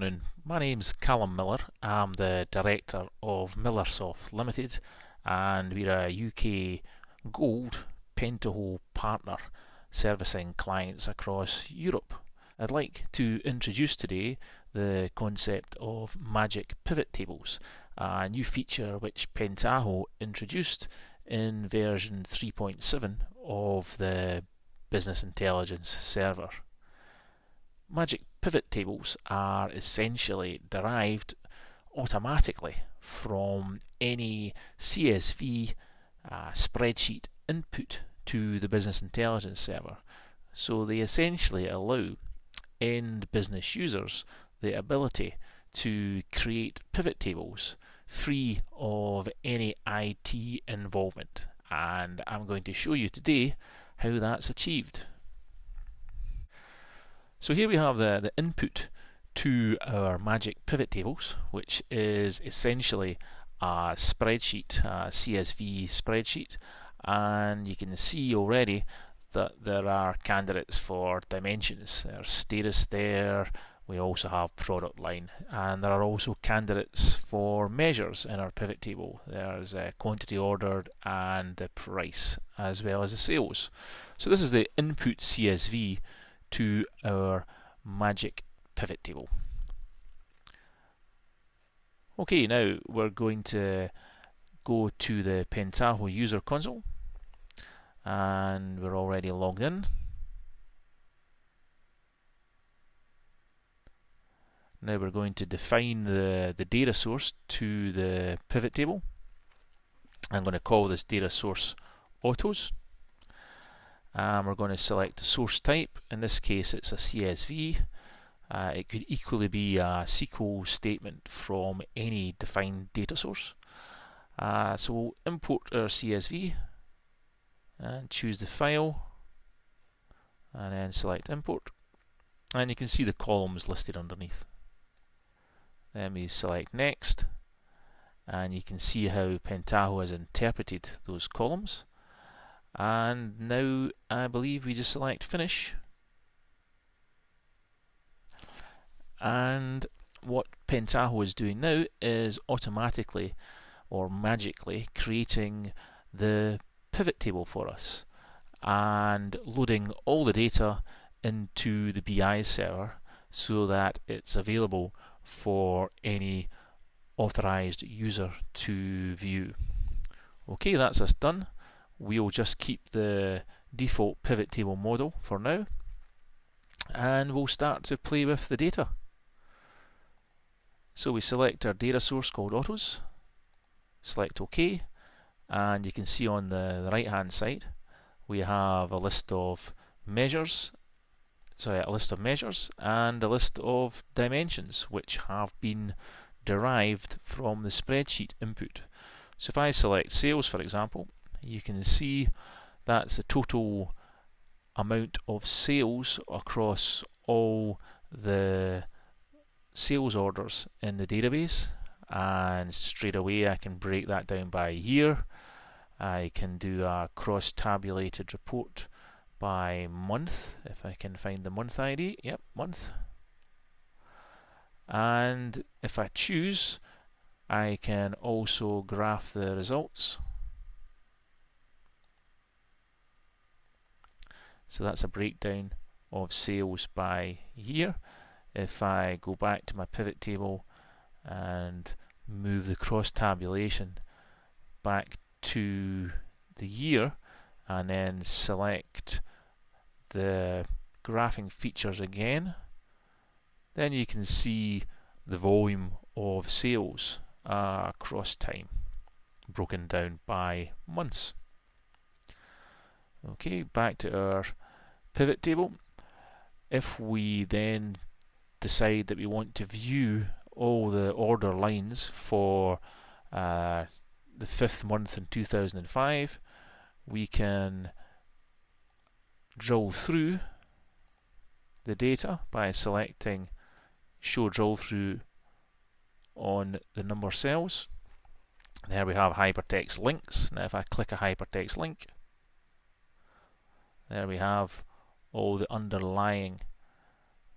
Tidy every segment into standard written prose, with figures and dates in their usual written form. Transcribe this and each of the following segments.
afternoon. My name's Callum Miller. I'm the director of Millersoft Limited, and we're a UK Gold Pentaho partner servicing clients across Europe. I'd like to introduce today the concept of magic pivot tables, a new feature which Pentaho introduced in version 3.7 of the Business Intelligence server. Magic pivot tables are essentially derived automatically from any CSV spreadsheet input to the Business Intelligence server. So they essentially allow end business users the ability to create pivot tables free of any IT involvement. And I'm going to show you today how that's achieved. So here we have the input to our magic pivot tables, which is essentially a spreadsheet, a CSV spreadsheet, and you can see already that there are candidates for dimensions. There's status there, we also have product line, and there are also candidates for measures in our pivot table. There's quantity ordered and the price, as well as the sales. So this is the input CSV to our magic pivot table. Okay, now we're going to go to the Pentaho user console, and we're already logged in. Now we're going to define the data source to the pivot table. I'm going to call this data source autos. We're going to select the source type. In this case it's a CSV. It could equally be a SQL statement from any defined data source. So we'll import our CSV and choose the file and then select import, and you can see the columns listed underneath. Then we select next, and you can see how Pentaho has interpreted those columns. And now I believe we just select finish, and what Pentaho is doing now is automatically or magically creating the pivot table for us and loading all the data into the BI server so that it's available for any authorized user to view. Okay, that's us done. We'll just keep the default pivot table model for now, and we'll start to play with the data. So we select our data source called autos, select OK, and you can see on the right hand side we have a list of measures, and a list of dimensions which have been derived from the spreadsheet input. So if I select sales, for example, you can see that's the total amount of sales across all the sales orders in the database, and straight away I can break that down by year. I can do a cross-tabulated report by month, if I can find the month ID. Yep, month. And if I choose, I can also graph the results. So that's a breakdown of sales by year. If I go back to my pivot table and move the cross-tabulation back to the year and then select the graphing features again, then you can see the volume of sales across time broken down by months. Okay, back to our pivot table. If we then decide that we want to view all the order lines for the 5th month in 2005, we can drill through the data by selecting show drill through on the number of cells. There we have hypertext links. Now if I click a hypertext link, there we have all the underlying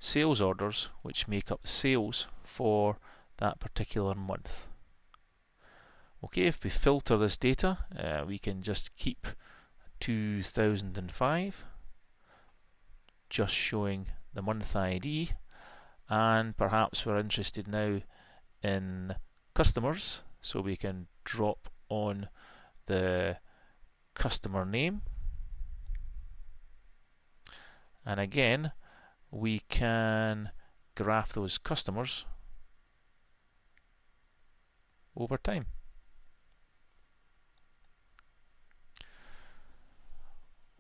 sales orders which make up sales for that particular month. Okay, if we filter this data, we can just keep 2005 just showing the month ID, and perhaps we're interested now in customers, so we can drop on the customer name, and again we can graph those customers over time.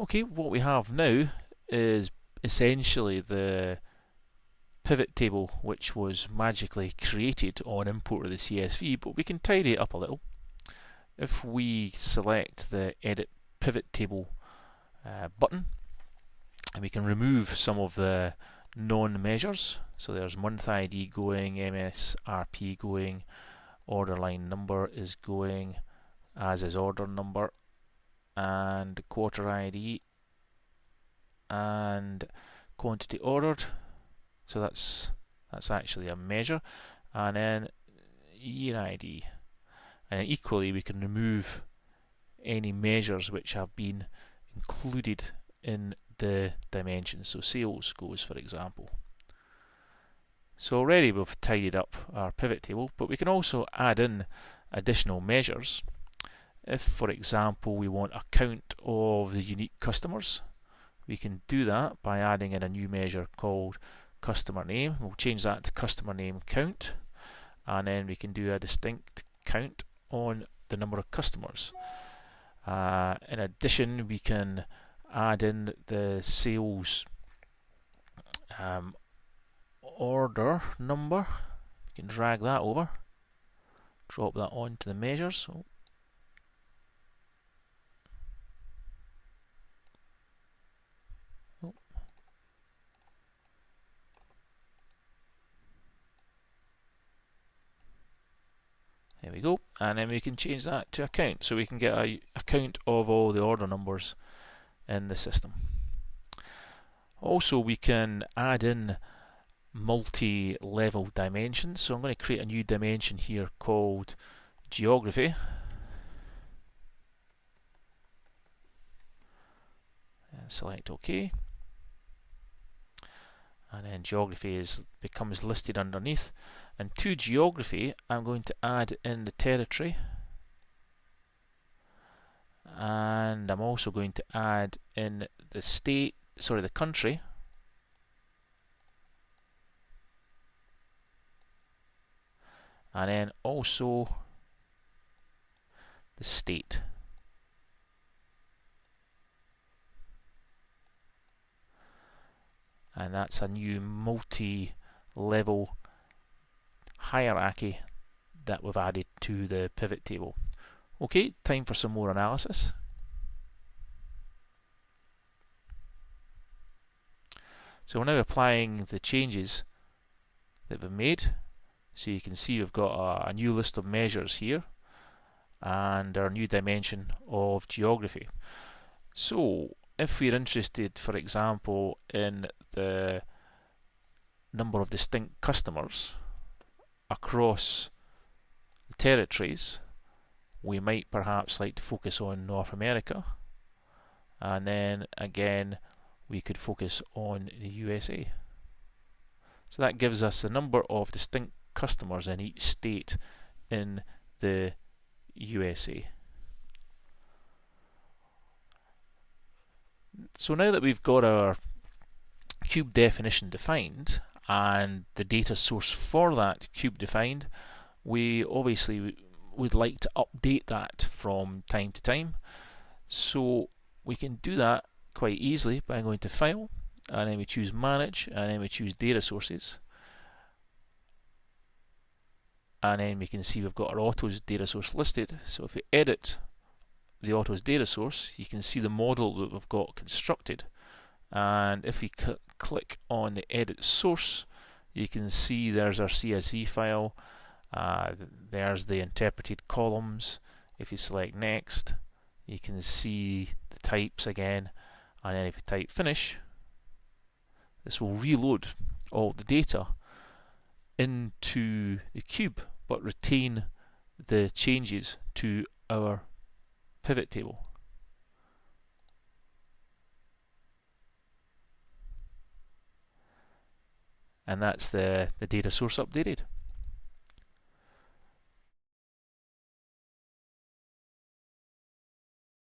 Okay, what we have now is essentially the pivot table which was magically created on import of the CSV, but we can tidy it up a little. If we select the Edit Pivot Table button, and we can remove some of the non-measures, so there's month ID going, MSRP going, order line number is going, as is order number, and quarter ID, and quantity ordered, so that's actually a measure, and then year ID, and equally we can remove any measures which have been included in the dimensions, so sales goes, for example. So already we've tidied up our pivot table, but we can also add in additional measures. If, for example, we want a count of the unique customers, we can do that by adding in a new measure called customer name. We'll change that to customer name count, and then we can do a distinct count on the number of customers. In addition, we can add in the sales order number. We can drag that over, drop that onto the measures. There we go, and then we can change that to a count, so we can get a count of all the order numbers in the system. Also, we can add in multi-level dimensions, so I'm going to create a new dimension here called geography. And select OK. And then geography becomes listed underneath. And to geography, I'm going to add in the territory, and I'm also going to add in the country, and then also the state. And that's a new multi-level hierarchy that we've added to the pivot table. Okay, time for some more analysis. So we're now applying the changes that we've made. So you can see we've got a new list of measures here and our new dimension of geography. So if we're interested, for example, in the number of distinct customers across the territories, we might perhaps like to focus on North America, and then again we could focus on the USA. So that gives us the number of distinct customers in each state in the USA. So now that we've got our cube definition defined and the data source for that cube defined, we obviously would like to update that from time to time. So we can do that quite easily by going to File, and then we choose Manage, and then we choose Data Sources, and then we can see we've got our Autos data source listed. So if we edit the Autos data source, you can see the model that we've got constructed, and if we click on the edit source, you can see there's our CSV file, there's the interpreted columns. If you select next, you can see the types again, and then if you type finish, this will reload all the data into the cube, but retain the changes to our pivot table. And that's the data source updated.